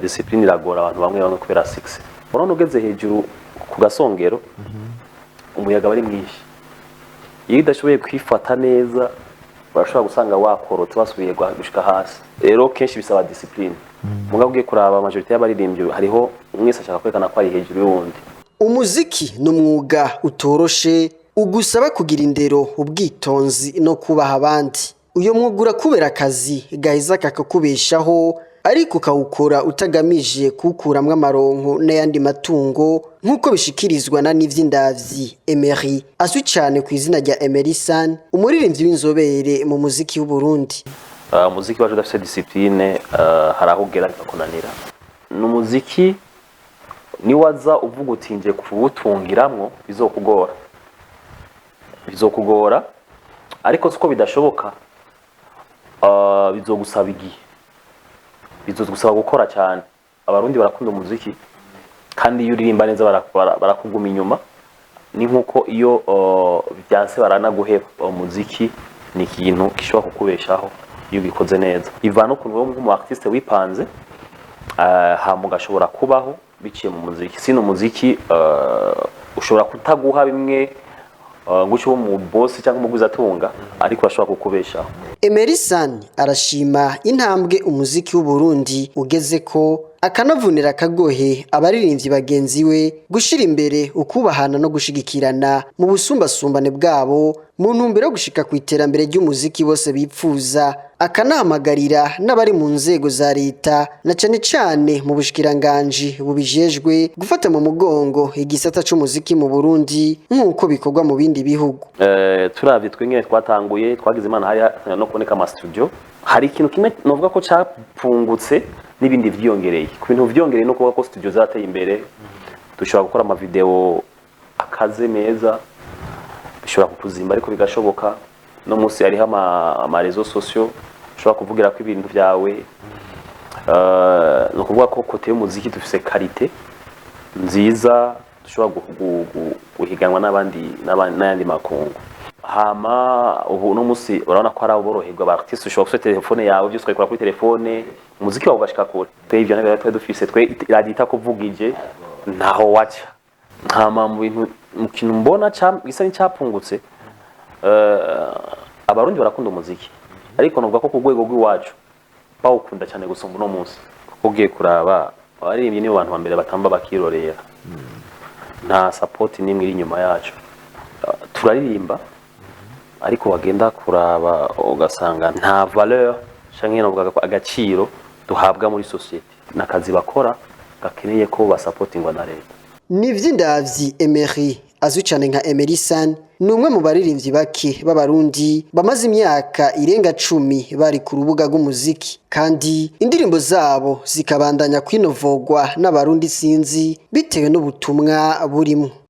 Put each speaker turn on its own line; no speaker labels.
discipline iragora abantu bamwe bamwe kubera 6 urabona ugeze hejuru ku gasongero umuyaga bari mwinshi iyo udashoboye kwifata neza barashobora gusanga wakorotse basubiye gushika hasi rero kenshi bisaba discipline muga ugiye kuraba majority y'abaririmbyi hariho mwese ashaka kwerekana ko ari hejuru y'uwundi.
Umuziki n'umwuga utoroshe ugusaba kugira indero, ubwitonzi no kubaha abandi. Uyo mwuga urakubera akazi gaheza kakakubeshaho ariko ukawukora utagamije kuwukuramwo amaronko n'ayandi matungo nk'uko bishikirizwa na Nivyindavyi Emery azwi cyane ku izina rya Emerysan, umuririmbyi w'inzobere mu muziki w'u Burundi.
Muziki wacu udafite discipline harahugera bikakunanira. N'umuziki ni waza uvuga utinje kuwutungiramwo bizokugora ariko siko bidashoboka, bizogusaba igihe, bizogusaba gukora cyane. Abarundi barakunda umuziki kandi iyo uririmba neza barakuguma inyuma, ni nkuko iyo byanse baranaguheba. Umuziki ni ikintu gishobora kukubeshaho iyo bikoze neza, ivana ukuntu wowe nk'umu artiste wipanze hamugashobora kubaho biciye mu muziki. Sino umuziki ushobora kutaguha bimwe ngucyo mu boss cyangwa umugwiza atunga ariko ashobora kukubeshaho.
Emerysan arashima intambwe umuziki w'u Burundi ugeze ko, akanavunira akagohe abaririmbyi bagenzi we gushira imbere ukubahana no gushigikirana mu busumbasumbane bwabo mu ntumbero yo gushika ku iterambere ry'umuziki bose bipfuza. Akanahamagarira n'abari mu nzego za leta na cane cane mu bushikiranganje bubijejwe gufata mu mugongo igisata c'umuziki mu Burundi nk'uko bikorwa mu bindi bihugu.
Turavye twengene twatanguye twagize imana hari no kuboneka ama studio, hari ikintu kimwe novuga ko capfungutse n'ibindi vyiyongereye. Ku bintu vyiyongereye no kuvuga ko studio zateye imbere, dushobora gukora ama video akaze meza, bishobora kukuzimba ariko bigashoboka. No musi hari ama réseaux sociaux ushobora kuvugira ko ibintu byawe, no kuvuga ko kote y'umuziki dufise qualité nziza, dushobora guhiganwa n'ayandi makungu. Hama ubu no musi urabona ko ari aboroherwa aba artiste, ushobora gufata telefone yawe byose ukayikora kuri telefone, umuziki wawe ugashika kure. Ivyo nabyo twa dufise twe radita kuvugije ntaho waca. Hama mu kintu mbona gisa n'icyapfungutse, abarundi barakunda umuziki ariko novuga ko ku rwego rw'iwacu bawukunda cyane gusumba no munsi. Kuko ugiye kuraba abaririmbyi ni abantu bambere batamba bakirorera, nta support nimwe iri inyuma yacu. Turaririmba ariko wagenda kuraba ugasanga nta valeur canke novuga ko agaciro duhabwa muri society, nakazi bakora gakeneye ko basupportingwa na leta.
Nivyindavyi Emery azwi cyane nka Emerysan ni umwe mu baririmbyi bake b'abarundi bamaze imyaka irenga 10 bari ku rubuga rw'umuziki, kandi indirimbo zabo zikabandanya kwinovogwa n'abarundi sinzi bitewe n'ubutumwa burimo.